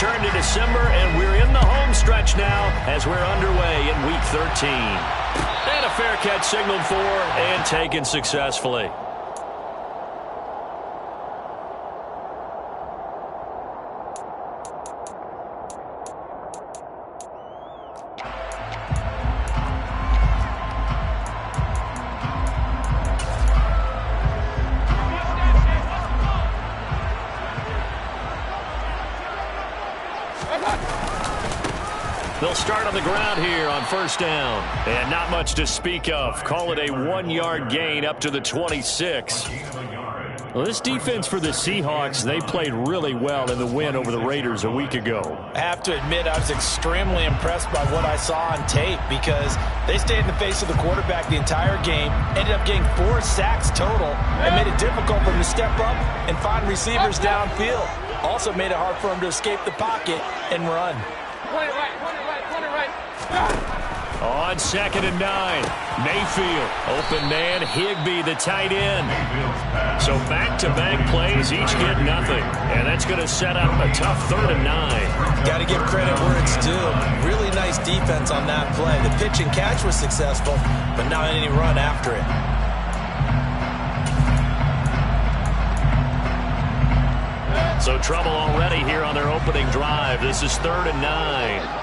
returned in December, and we're in the home stretch now as we're underway in Week 13. And a fair catch signaled for and taken successfully. They'll start on the ground here on first down. And not much to speak of. Call it a 1-yard gain up to the 26. Well, this defense for the Seahawks, they played really well in the win over the Raiders a week ago. I have to admit, I was extremely impressed by what I saw on tape because they stayed in the face of the quarterback the entire game, ended up getting 4 sacks total, and made it difficult for him to step up and find receivers downfield. Also made it hard for him to escape the pocket and run. On 2nd and 9, Mayfield, open man, Higbee, the tight end. So back-to-back plays, each get nothing. And that's going to set up a tough 3rd and 9. Got to give credit where it's due. Really nice defense on that play. The pitch and catch was successful, but not any run after it. So trouble already here on their opening drive. This is 3rd and 9.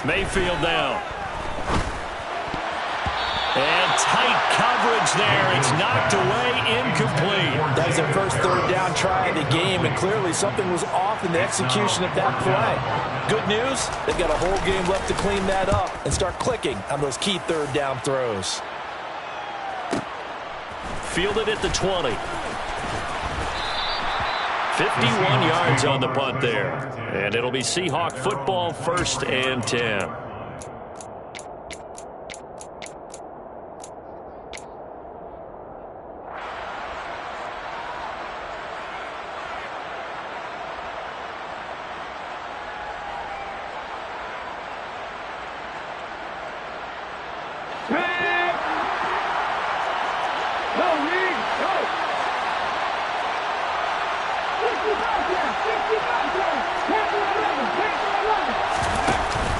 Mayfield down. And tight coverage there. It's knocked away, incomplete. That was their first 3rd down try of the game, and clearly something was off in the execution of that play. Good news, they've got a whole game left to clean that up and start clicking on those key 3rd down throws. Fielded at the 20. 51 yards on the punt there. And it'll be Seahawk football, 1st and 10.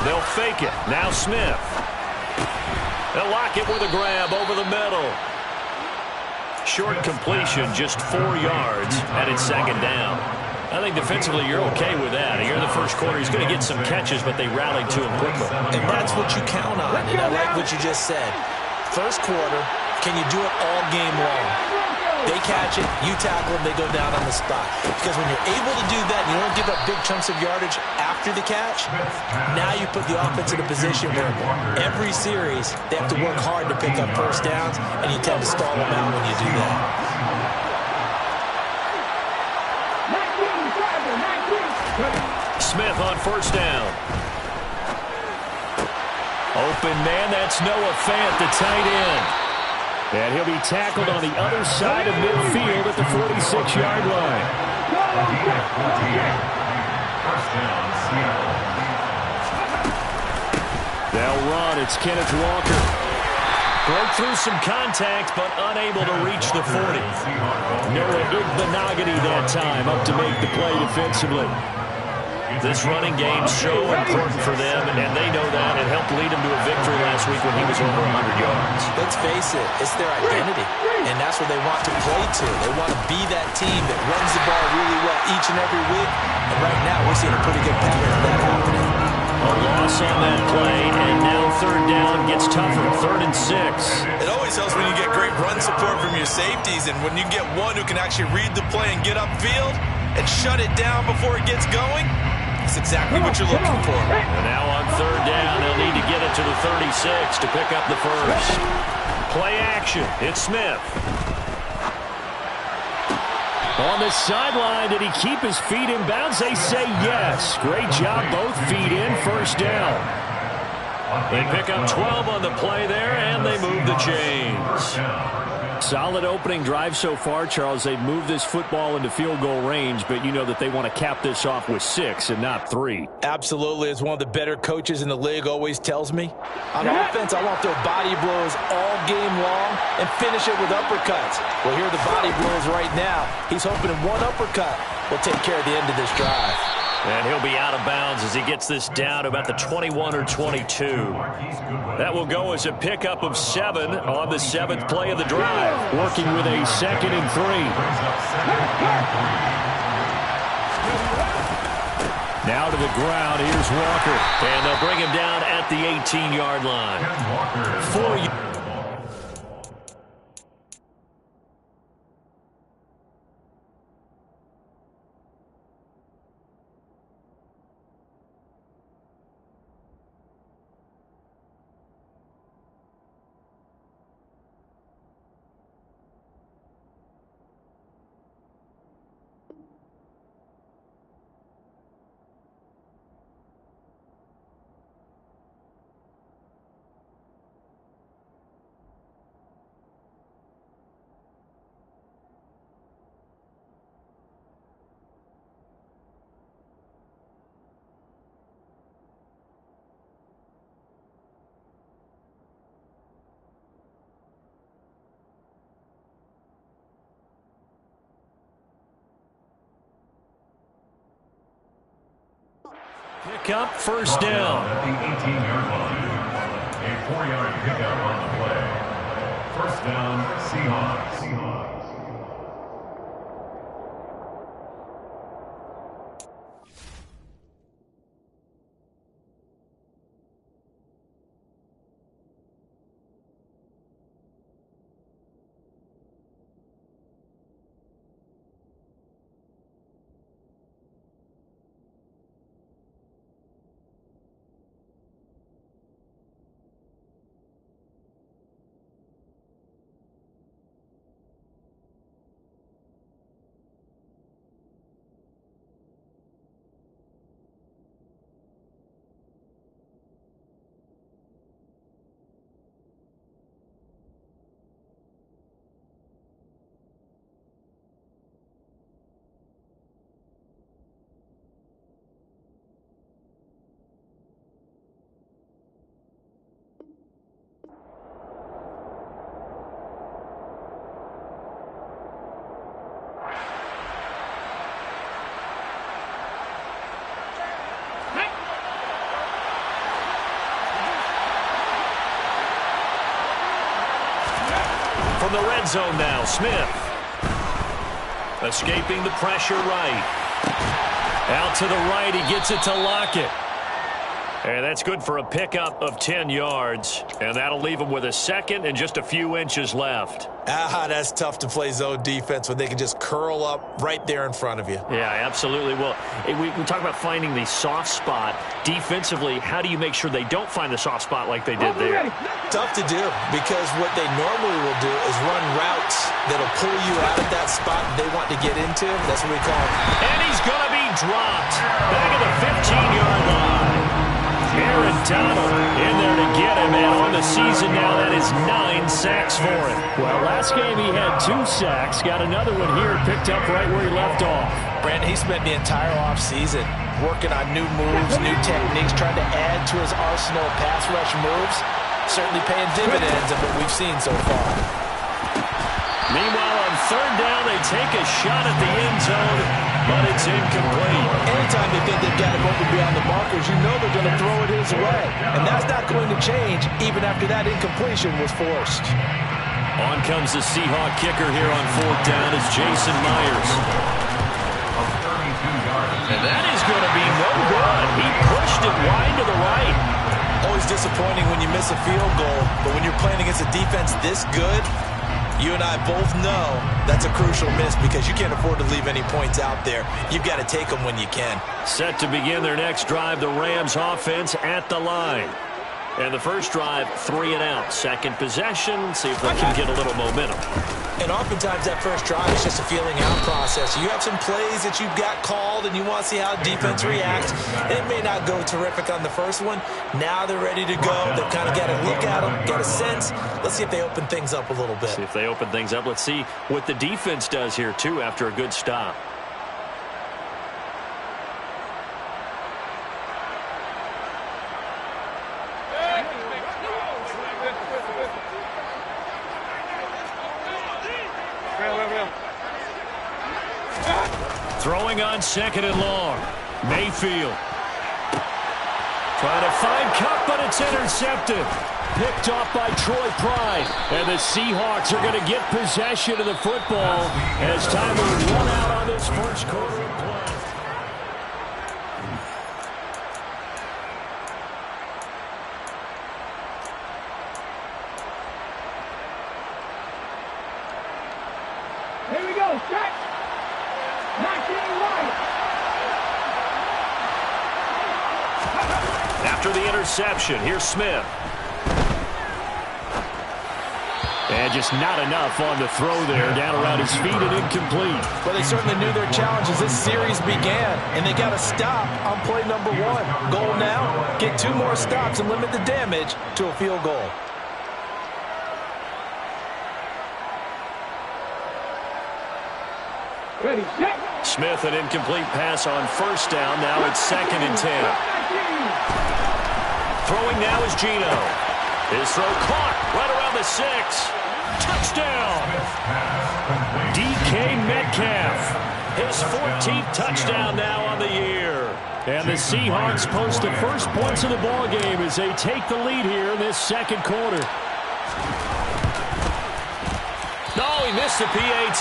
They'll fake it. Now Smith. They'll lock it with a grab over the middle. Short completion, just 4 yards, and it's 2nd down. I think defensively you're okay with that. Here in the first quarter, he's going to get some catches, but they rallied to him quickly. And that's what you count on, and I like what you just said. First quarter, can you do it all game long? They catch it, you tackle them, they go down on the spot. Because when you're able to do that and you don't give up big chunks of yardage after the catch, now you put the offense in a position where every series they have to work hard to pick up first downs, and you tend to stall them out when you do that. Smith on first down. Open man, that's Noah Fant, the tight end. And he'll be tackled on the other side of midfield at the 46-yard line. They'll run. It's Kenneth Walker. Broke through some contact, but unable to reach the 40. Noah Igbenogany that time up to make the play defensively. This running game's so important for them, and they know that. It helped lead them to a victory last week when he was over 100 yards. Let's face it, it's their identity, and that's what they want to play to. They want to be that team that runs the ball really well each and every week, and right now we're seeing a pretty good pattern of that happening. A loss on that play, and now 3rd down gets tougher, 3rd and 6. It always helps when you get great run support from your safeties, and when you get one who can actually read the play and get upfield and shut it down before it gets going. That's exactly what you're looking for. And now on 3rd down, they'll need to get it to the 36 to pick up the first. Play action. It's Smith. On the sideline, did he keep his feet in bounds? They say yes. Great job, both feet in, 1st down. They pick up 12 on the play there, and they move the chains. Solid opening drive so far, Charles. They've moved this football into field goal range, but you know that they want to cap this off with 6 and not 3. Absolutely. As one of the better coaches in the league always tells me, on offense, I want their body blows all game long and finish it with uppercuts. Well, here are the body blows right now. He's hoping in one uppercut will take care of the end of this drive. And he'll be out of bounds as he gets this down to about the 21 or 22. That will go as a pickup of 7 on the 7th play of the drive. Working with a 2nd and 3. Now to the ground. Here's Walker. And they'll bring him down at the 18-yard line. 4 pick up, first down. At the 18-yard line, a 4-yard pickup on the play. First down, Seahawks. From the red zone now, Smith. Escaping the pressure right. Out to the right, he gets it to Lockett. And that's good for a pickup of 10 yards. And that'll leave him with a 2nd and just a few inches left. That's tough to play zone defense when they can just curl up right there in front of you. Yeah, absolutely. Well, we talk about finding the soft spot. Defensively, how do you make sure they don't find the soft spot like they did there? Tough to do, because what they normally will do is run routes that'll pull you out of that spot they want to get into. That's what we call it. And he's going to be dropped. Back at the 15-yard line. Aaron Donald in there to get him, and on the season now, that is 9 sacks for him. Well, last game he had 2 sacks. Got another one here, picked up right where he left off. Brandon, he spent the entire offseason working on new moves, new techniques, trying to add to his arsenal of pass rush moves. Certainly paying dividends of what we've seen so far. Meanwhile, on 3rd down, they take a shot at the end zone, but it's incomplete. Anytime they think they've got him open beyond the markers, you know they're going to throw it his way. And that's not going to change even after that incompletion was forced. On comes the Seahawk kicker here on 4th down. It's Jason Myers. And that is going to be no good. He pushed it wide to the right. Always disappointing when you miss a field goal, but when you're playing against a defense this good, you and I both know that's a crucial miss because you can't afford to leave any points out there. You've got to take them when you can. Set to begin their next drive, the Rams offense at the line. And the first drive, 3 and out. Second possession, see if they can get a little momentum. And oftentimes that first drive is just a feeling out process. You have some plays that you've got called and you want to see how defense reacts. It may not go terrific on the first one. Now they're ready to go. They've kind of got to look at them, get a sense. Let's see if they open things up a little bit. See if they open things up. Let's see what the defense does here, too, after a good stop. Throwing on second and long. Mayfield. Trying to find Cup, but it's intercepted. Picked off by Troy Pride. And the Seahawks are going to get possession of the football as time will run out on this first quarter of play. Here we go, set. After the interception, here's Smith. And just not enough on the throw there. Down around his feet and incomplete. Well, they certainly knew their challenge as this series began, and they got to stop on play number 1. Goal now, get 2 more stops and limit the damage to a field goal. Ready, set. Smith, an incomplete pass on first down. Now it's 2nd and 10. Throwing now is Gino. His throw caught right around the 6. Touchdown. DK Metcalf. His 14th touchdown now on the year. And the Seahawks post the first points of the ball game as they take the lead here in this second quarter. No, he missed the PAT.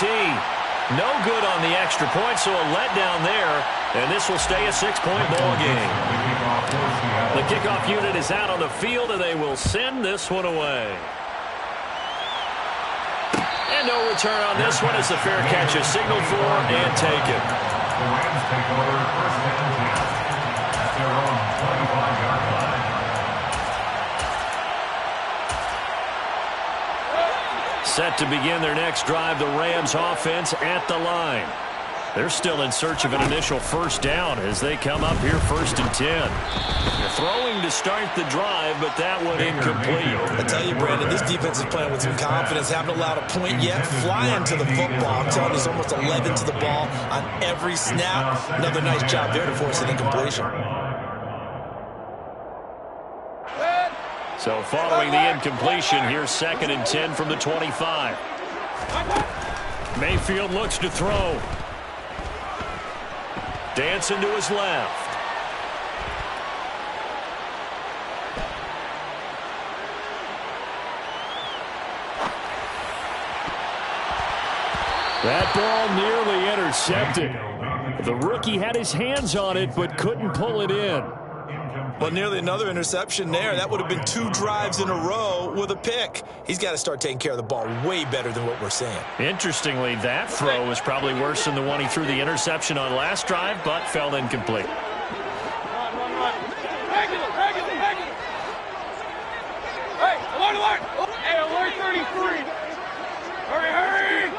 No good on the extra point, so a letdown there, and this will stay a 6-point ball game. The kickoff unit is out on the field, and they will send this one away. And no return on this one as the fair catch is signaled for and taken. The Rams take over first and 10 at their own 25-yard line. Set to begin their next drive, the Rams offense at the line. They're still in search of an initial first down as they come up here 1st and 10. They're throwing to start the drive, but that one incomplete. I tell you, Brandon, this defense is playing with some confidence. Haven't allowed a point yet. Flying to the football. I'm telling you, it's almost 11 to the ball on every snap. Another nice job there to force an incompletion. So following the incompletion, here's 2nd and 10 from the 25. Mayfield looks to throw. Dancing to his left. That ball nearly intercepted. The rookie had his hands on it but couldn't pull it in. Well, nearly another interception there. That would have been 2 drives in a row with a pick. He's got to start taking care of the ball way better than what we're seeing. Interestingly, that throw was probably worse than the one he threw the interception on last drive, but fell incomplete. Hey, alert! Hey, alert 33! Hurry!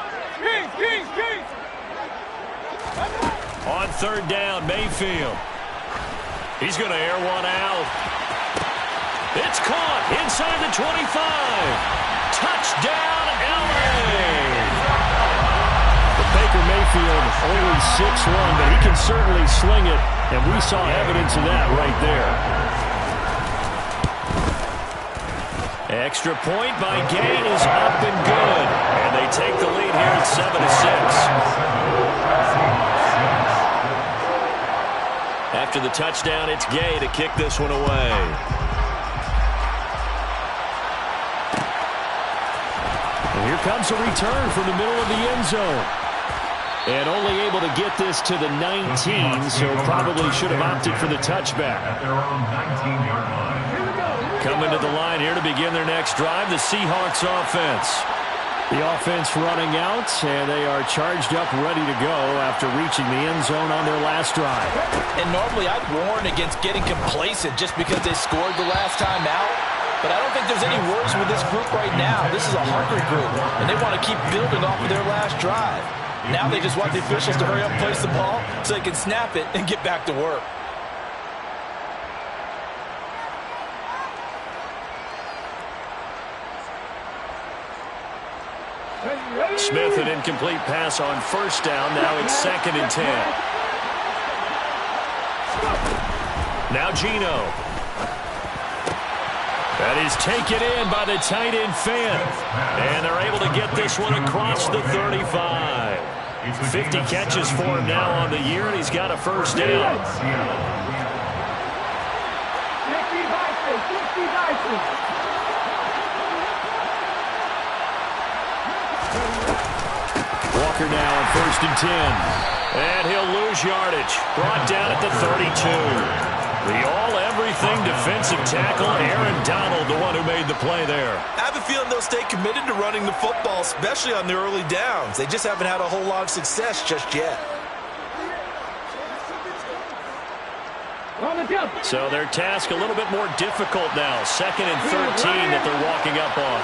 Kings! On 3rd down, Mayfield. He's going to air one out. It's caught inside the 25. Touchdown, L.A. Baker Mayfield only 6'1", but he can certainly sling it, and we saw evidence of that right there. Extra point by Gay is up and good, and they take the lead here at 7-6. After the touchdown, it's Gay to kick this one away. And here comes a return from the middle of the end zone. And only able to get this to the 19, so probably should have opted for the touchback. At their own 19-yard line. Coming to the line here to begin their next drive, the Seahawks offense. The offense running out, and they are charged up, ready to go after reaching the end zone on their last drive. And normally I'd warn against getting complacent just because they scored the last time out. but I don't think there's any worries with this group right now. This is a hungry group, and they want to keep building off of their last drive. Now they just want the officials to hurry up and place the ball so they can snap it and get back to work. Smith, an incomplete pass on first down. Now it's 2nd and 10. Now Geno. That is taken in by the tight end Fant. And they're able to get this one across the 35. 50 catches for him now on the year, and he's got a first down. Walker now on 1st and 10. And he'll lose yardage. Brought down at the 32. The all-everything defensive tackle, Aaron Donald, the one who made the play there. I have a feeling they'll stay committed to running the football, especially on the early downs. They just haven't had a whole lot of success just yet. So their task a little bit more difficult now. 2nd and 13 that they're walking up on.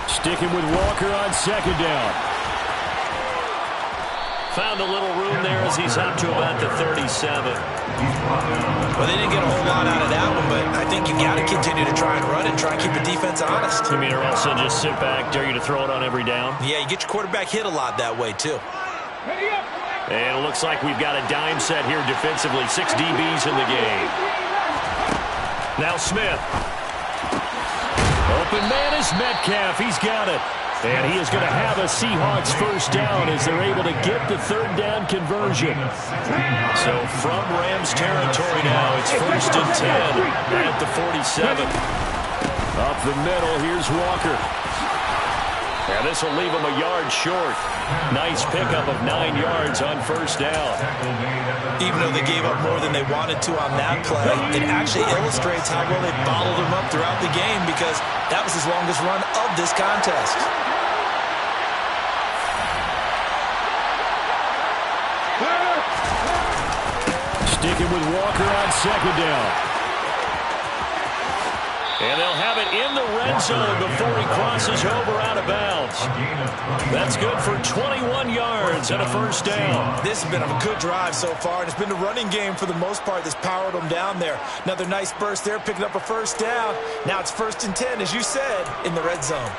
Sticking with Walker on 2nd down. Found a little room there as he's up to about the 37. Well, they didn't get a whole lot out of that one, but I think you got to continue to try and run and try and keep the defense honest. You mean, or else they'll just sit back, dare you to throw it on every down? Yeah, you get your quarterback hit a lot that way, too. And it looks like we've got a dime set here defensively. 6 DBs in the game. Now Smith. Open man is Metcalf. He's got it. And he is going to have a Seahawks first down as they're able to get the 3rd down conversion. So from Rams territory now, it's 1st and 10 at the 47. Up the middle, here's Walker. And this will leave him a yard short. Nice pickup of 9 yards on first down. Even though they gave up more than they wanted to on that play, it actually illustrates how well they bottled him up throughout the game because that was his longest run of this contest. Sticking with Walker on 2nd down. And they'll have it in the red zone before he crosses over out of bounds. That's good for 21 yards and a first down. This has been a good drive so far, and it's been the running game for the most part that's powered them down there. Another nice burst there, picking up a first down. Now it's 1st and 10, as you said, in the red zone.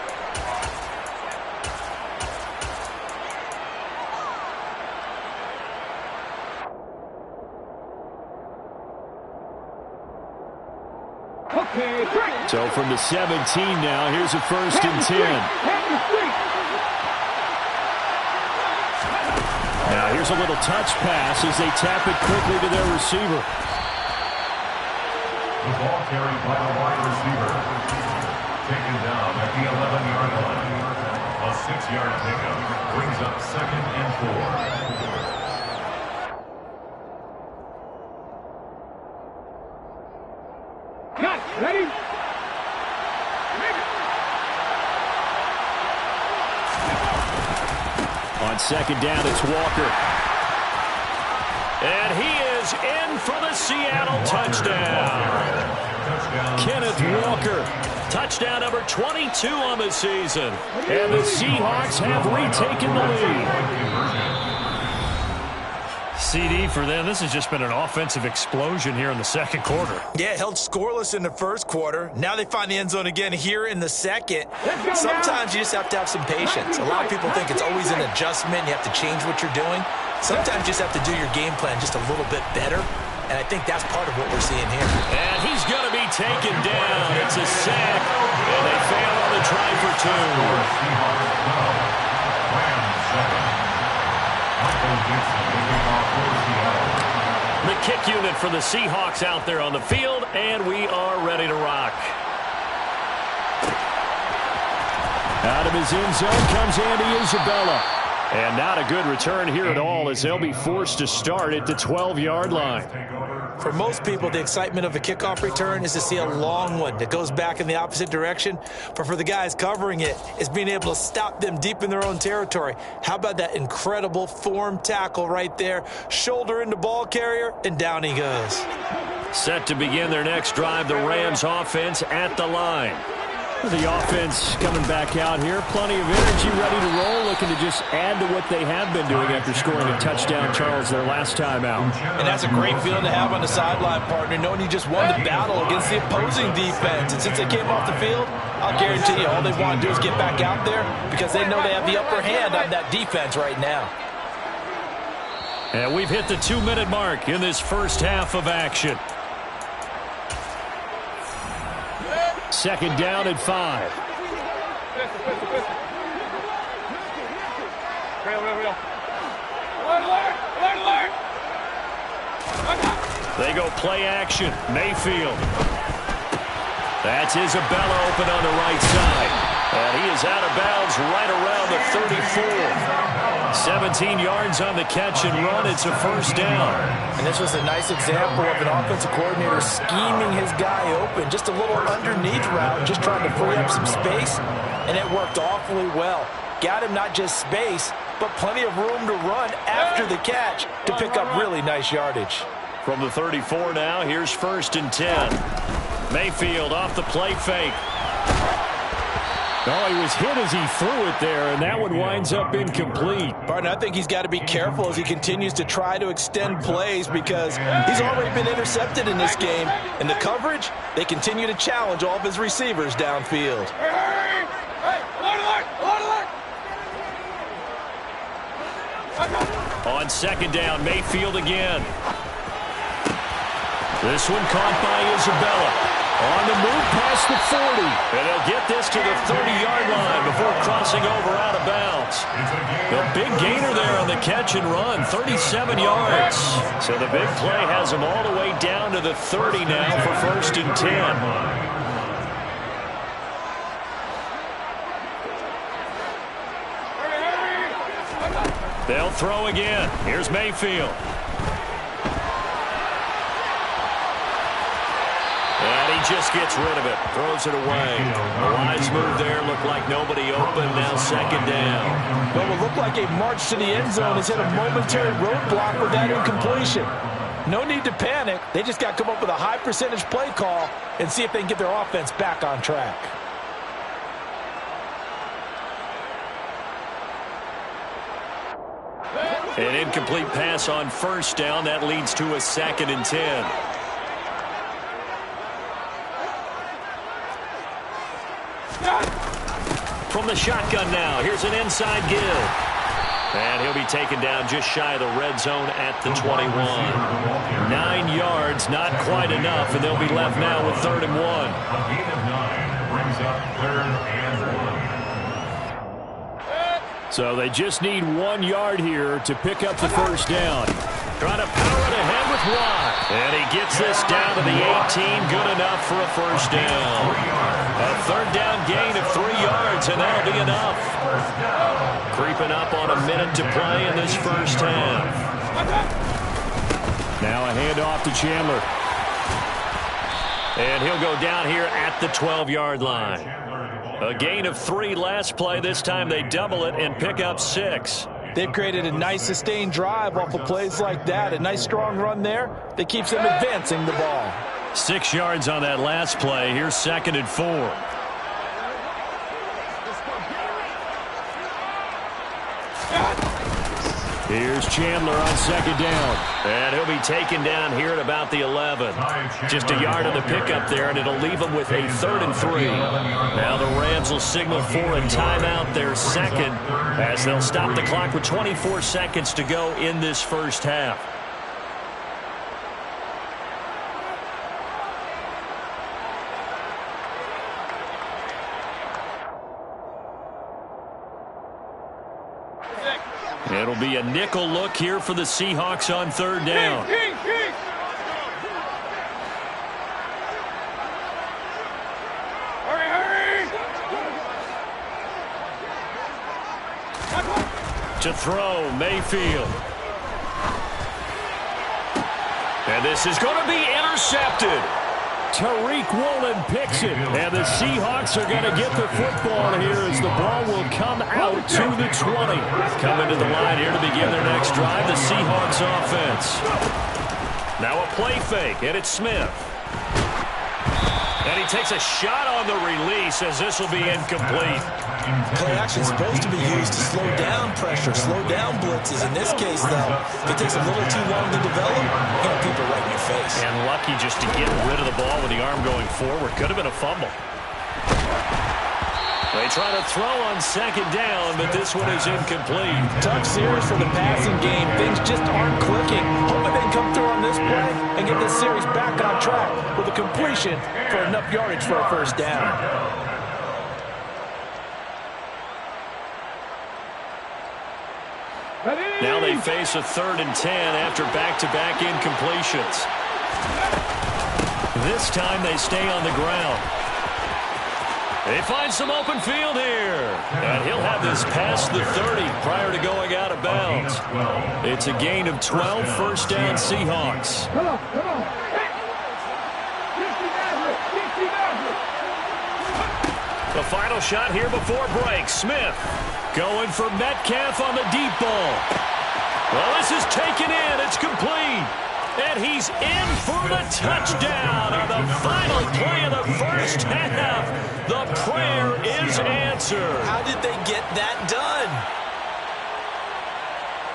So from the 17 now, here's a 1st and 10. Now here's a little touch pass as they tap it quickly to their receiver. The ball carried by the wide receiver. Taken down at the 11-yard line. A 6-yard pickup brings up 2nd and 4. Ready? On 2nd down, it's Walker. And he is in for the Seattle touchdown. Kenneth Walker. Touchdown number 22 on the season. And the Seahawks have retaken the lead. CD for them, this has just been an offensive explosion here in the 2nd quarter. Yeah, held scoreless in the 1st quarter. Now they find the end zone again here in the 2nd. Sometimes you just have to have some patience. A lot of people think it's always an adjustment. You have to change what you're doing. Sometimes you just have to do your game plan just a little bit better. And I think that's part of what we're seeing here. And he's going to be taken down. It's a sack. And they fail on the try for 2. The kick unit for the Seahawks out there on the field, and we are ready to rock. Out of his end zone comes Andy Isabella. And not a good return here at all as they'll be forced to start at the 12-yard line. For most people, the excitement of a kickoff return is to see a long one that goes back in the opposite direction. But for the guys covering it, it's being able to stop them deep in their own territory. How about that incredible form tackle right there? Shoulder into ball carrier, and down he goes. Set to begin their next drive, the Rams offense at the line. The offense coming back out here. Plenty of energy, ready to roll, looking to just add to what they have been doing after scoring a touchdown, Charles, their last time out. And that's a great feeling to have on the sideline, partner, knowing you just won the battle against the opposing defense. And since they came off the field, I'll guarantee you all they want to do is get back out there because they know they have the upper hand on that defense right now. And we've hit the 2-minute mark in this first half of action. Second down at 5. They go play action. Mayfield. That's Isabella open on the right side. And he is out of bounds right around the 34. 17 yards on the catch and run. It's a first down. And this was a nice example of an offensive coordinator scheming his guy open. Just a little underneath route, just trying to free up some space. And it worked awfully well. Got him not just space, but plenty of room to run after the catch to pick up really nice yardage. From the 34 now, here's 1st and 10. Mayfield off the play fake. Oh, he was hit as he threw it there, and that one winds up incomplete. Partner, I think he's got to be careful as he continues to try to extend plays because he's already been intercepted in this game. And the coverage, they continue to challenge all of his receivers downfield. On second down, Mayfield again. This one caught by Isabella. On the move past the 40. And he'll get this to the 30-yard line before crossing over out of bounds. The big gainer there on the catch and run, 37 yards. So the big play has him all the way down to the 30 now for 1st and 10. They'll throw again. Here's Mayfield. And he just gets rid of it. Throws it away. A wise move there. Looked like nobody open. Now second down. Well, it looked like a march to the end zone has hit a momentary roadblock with that incompletion. No need to panic. They just got to come up with a high percentage play call and see if they can get their offense back on track. An incomplete pass on first down. That leads to a 2nd and 10. From the shotgun now, here's an inside give. And he'll be taken down just shy of the red zone at the 21. 9 yards, not quite enough, and they'll be left now with 3rd and 1. A gain of 9 brings up 3rd and 1. So they just need 1 yard here to pick up the first down. Trying to power it ahead with Watt. And he gets this down to the 18. Good enough for a first down. A 3rd down gain of 3 yards, and that'll be enough. Creeping up on a minute to play in this first half. Now a handoff to Chandler. And he'll go down here at the 12-yard line. A gain of 3 last play. This time they double it and pick up 6. They've created a nice sustained drive off of plays like that. A nice strong run there that keeps them advancing the ball. 6 yards on that last play. Here's 2nd and 4. Here's Chandler on 2nd down. And he'll be taken down here at about the 11. Just a yard on the pickup there, and it'll leave him with a 3rd and 3. Now the Rams will signal for a timeout, their second, as they'll stop the clock with 24 seconds to go in this first half. It'll be a nickel look here for the Seahawks on 3rd down. To throw, Mayfield. And this is going to be intercepted. Tariq Woolen picks it, and the Seahawks are going to get the football here as the ball will come out to the 20. Coming to the line here to begin their next drive, the Seahawks offense. Now a play fake, and it's Smith. And he takes a shot on the release as this will be incomplete. Play action is supposed to be used to slow down pressure, slow down blitzes. In this case, though, if it takes a little too long to develop, you know, people right in your face. And lucky just to get rid of the ball with the arm going forward. Could have been a fumble. They try to throw on second down, but this one is incomplete. Tough series for the passing game. Things just aren't clicking. Hoping they can come through on this play and get this series back on track with a completion for enough yardage for a first down. Now they face a 3rd and 10 after back-to-back incompletions. This time they stay on the ground. They find some open field here. And he'll have this past the 30 prior to going out of bounds. It's a gain of 12, first down Seahawks. Come on. The final shot here before break. Smith going for Metcalf on the deep ball. Well, this is taken in. It's complete. And he's in for the touchdown on the final play of the first half. The prayer is answered. How did they get that done?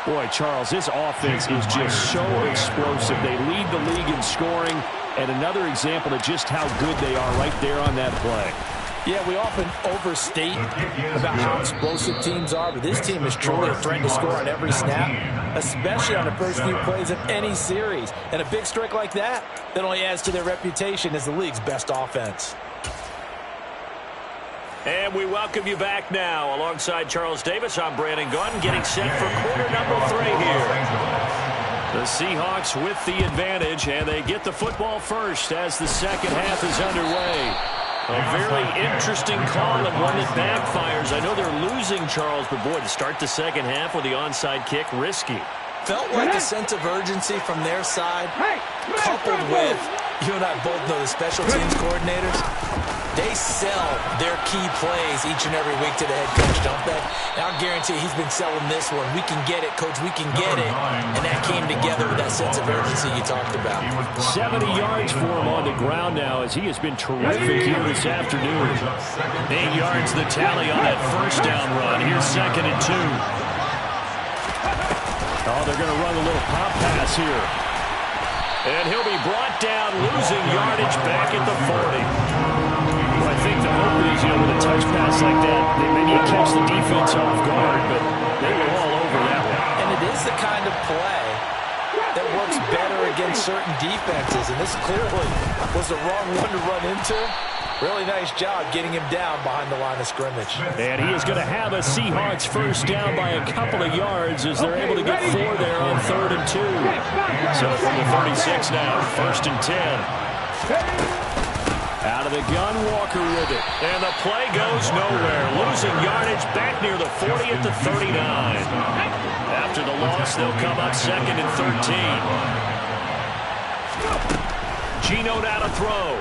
Boy, Charles, this offense is just so explosive. They lead the league in scoring, and another example of just how good they are right there on that play. Yeah, we often overstate about how explosive teams are, but this team is truly a threat to score on every snap, especially on the first few plays of any series. And a big strike like that only adds to their reputation as the league's best offense. And we welcome you back now. Alongside Charles Davis, I'm Brandon Gaudin, getting set for quarter number 3 here. The Seahawks with the advantage, and they get the football first as the second half is underway. A very interesting call and one that backfires. I know they're losing, Charles, but boy, to start the second half with the onside kick, risky. Felt like a sense of urgency from their side, coupled with, you and I both know the special teams coordinators, they sell their key plays each and every week to the head coach, don't they? And I'll guarantee he's been selling this one. We can get it, coach, we can get it. And that came together with that sense of urgency you talked about. 70 yards for him on the ground now as he has been terrific here this afternoon. 8 yards the tally on that first down run. Here's 2nd and 2. Oh, they're going to run a little pop pass here. And he'll be brought down, losing yardage back at the 40. Well, I think the hope is, with a touch pass like that, maybe you catch the defense off guard, but they were all over that one. And it is the kind of play that works better against certain defenses, and this clearly was the wrong one to run into. Really nice job getting him down behind the line of scrimmage. And he is going to have a Seahawks first down by a couple of yards as they're able to get 4 there on 3rd and 2. So from the 36 now, 1st and 10. Out of the gun, Walker with it. And the play goes nowhere. Losing yardage back near the 40 at the 39. After the loss, they'll come up 2nd and 13. Gino now to throw.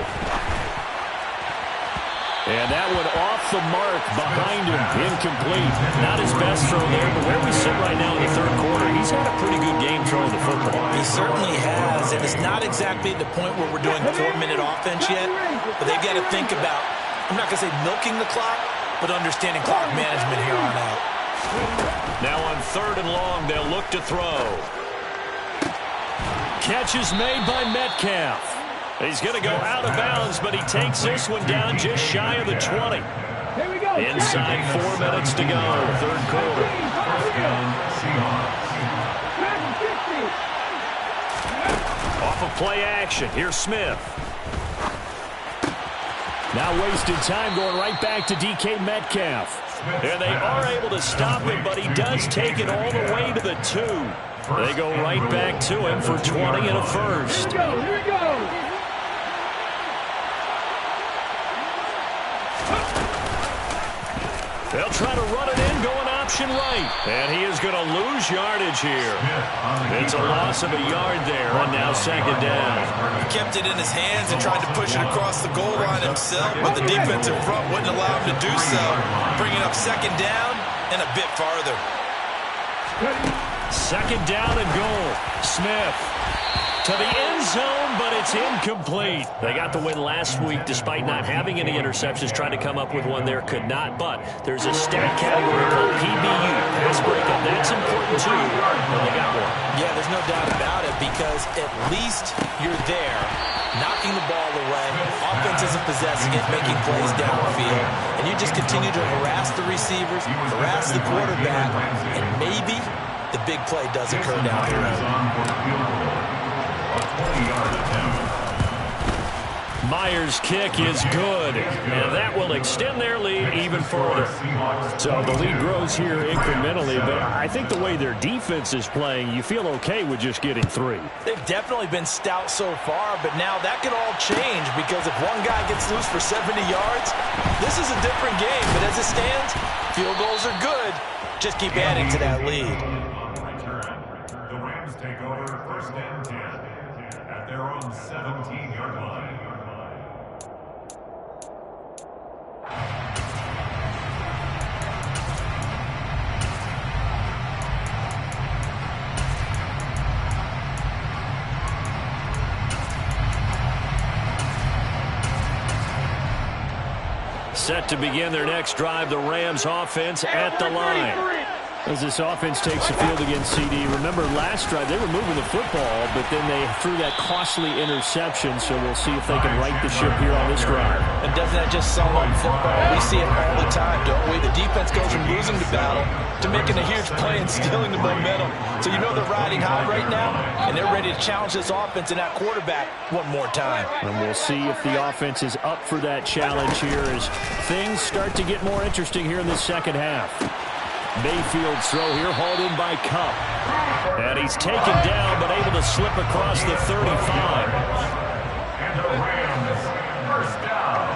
And that one off the mark behind him. Incomplete. Not his best throw there, but where we sit right now in the 3rd quarter, he's had a pretty good game throwing the football. He certainly has, and it's not exactly the point where we're doing 4-minute offense yet, but they've got to think about, I'm not going to say milking the clock, but understanding clock management here on out. Now on 3rd and long, they'll look to throw. Catch is made by Metcalf. He's going to go out of bounds, but he takes this one down just shy of the 20. Inside 4 minutes to go, 3rd quarter. Off of play action, here's Smith. Now wasted time going right back to DK Metcalf. And they are able to stop him, but he does take it all the way to the 2. They go right back to him for 20 and a first. Here we go. They'll try to run it in, going option right. And he is going to lose yardage here. It's a loss of a yard there, and now 2nd down. He kept it in his hands and tried to push it across the goal line himself, but the defensive front wouldn't allow him to do so, bringing up 2nd down and a bit farther. Second down and goal. Smith to the end zone, but it's incomplete. They got the win last week despite not having any interceptions. Tried to come up with one there, could not. But there's a stat category called PBU, pass breakup. That's important too, and they got one. Yeah, there's no doubt about it, because at least you're there, knocking the ball away. Offense isn't possessing it, making plays downfield. And you just continue to harass the receivers, harass the quarterback, and maybe the big play does occur down the road. Myers' kick is good, and that will extend their lead even further. So the lead grows here incrementally, but I think the way their defense is playing, you feel okay with just getting 3. They've definitely been stout so far, but now that could all change, because if one guy gets loose for 70 yards, this is a different game. But as it stands, field goals are good. Just keep adding to that lead. The Rams take over 1st and 10 at their own 17-yard line. Set to begin their next drive, the Rams offense at the line. As this offense takes the field against CD, remember last drive they were moving the football, but then they threw that costly interception, so we'll see if they can right the ship here on this drive. And doesn't that just sum up football? We see it all the time, don't we? The defense goes from losing the battle to making a huge play and stealing the momentum. So you know they're riding high right now, and they're ready to challenge this offense and that quarterback one more time. And we'll see if the offense is up for that challenge here as things start to get more interesting here in the second half. Mayfield's throw here hauled in by Cup. And he's taken down but able to slip across the 35. And the Rams, 1st down.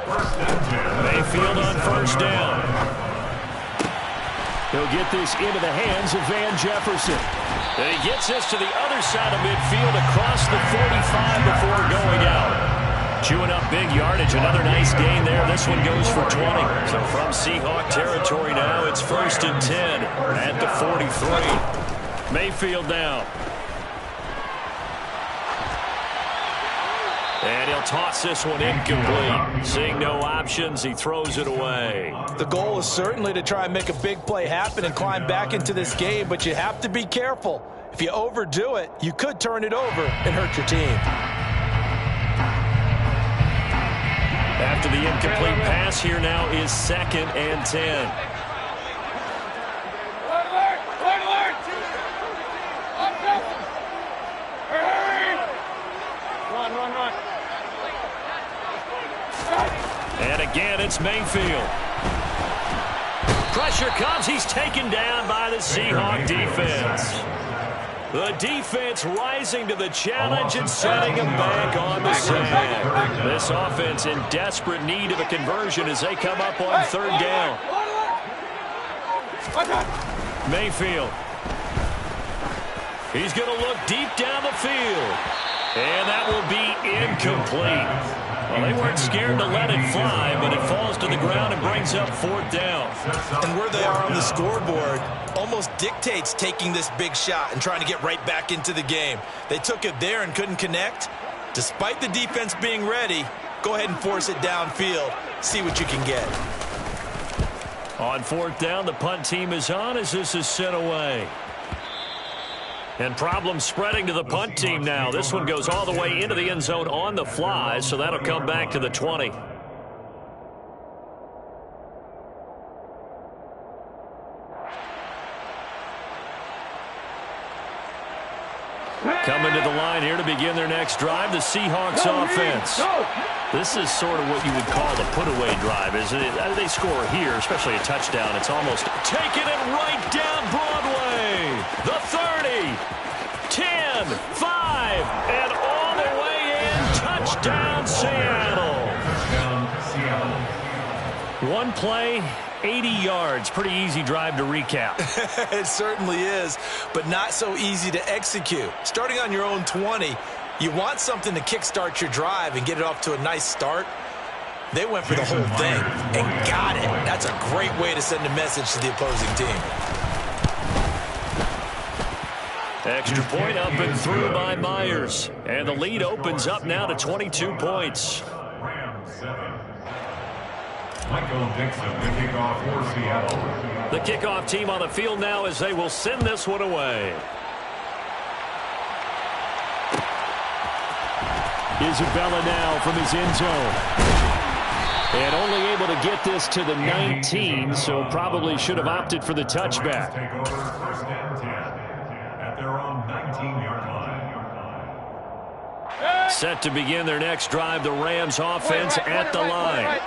1st and 10. Mayfield on 1st down. He'll get this into the hands of Van Jefferson. And he gets this to the other side of midfield across the 45 before going out. Chewing up big yardage. Another nice gain there. This one goes for 20. So from Seahawk territory now, it's 1st and 10 at the 43. Mayfield down. And he'll toss this one incomplete. Seeing no options, he throws it away. The goal is certainly to try and make a big play happen and climb back into this game, but you have to be careful. If you overdo it, you could turn it over and hurt your team. After the incomplete pass, here now is 2nd and 10. Run. And again, it's Mayfield. Pressure comes. He's taken down by the Seahawk defense. The defense rising to the challenge and setting him back on the sand. This offense in desperate need of a conversion as they come up on 3rd down. Mayfield. He's going to look deep down the field. And that will be incomplete. Well, they weren't scared to let it fly, but it falls to the ground and brings up 4th down. And where they are on the scoreboard almost dictates taking this big shot and trying to get right back into the game. They took it there and couldn't connect. Despite the defense being ready, go ahead and force it downfield. See what you can get. On 4th down, the punt team is on as this is sent away. And problems spreading to the punt team now. This one goes all the way into the end zone on the fly, so that'll come back to the 20. Coming to the line here to begin their next drive, the Seahawks offense. This is sort of what you would call the put-away drive, isn't it? They score here, especially a touchdown. It's almost taking it right down Broadway. The 30, 10, 5, and all the way in. Touchdown, Seattle. One play, 80 yards. Pretty easy drive to recap. It certainly is, but not so easy to execute. Starting on your own 20, you want something to kickstart your drive and get it off to a nice start. They went for the whole thing and got it. That's a great way to send a message to the opposing team. Extra point up and through by Myers. And the lead opens up now to 22 points. Rams 7. Michael Dixon, the kickoff for Seattle. The kickoff team on the field now as they will send this one away. Isabella now from his end zone. And only able to get this to the 19, so probably should have opted for the touchback. Take over first and 10 at their own 19-yard line. Set to begin their next drive, the Rams offense at the line.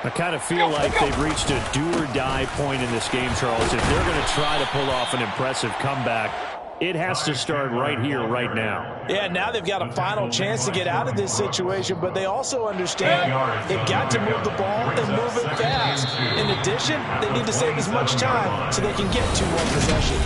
I kind of feel like they've reached a do-or-die point in this game, Charles. If they're going to try to pull off an impressive comeback, it has to start right here, right now. Yeah, now they've got a final chance to get out of this situation, but they also understand they've got to move the ball and move it fast. In addition, they need to save as much time so they can get 2 more possessions.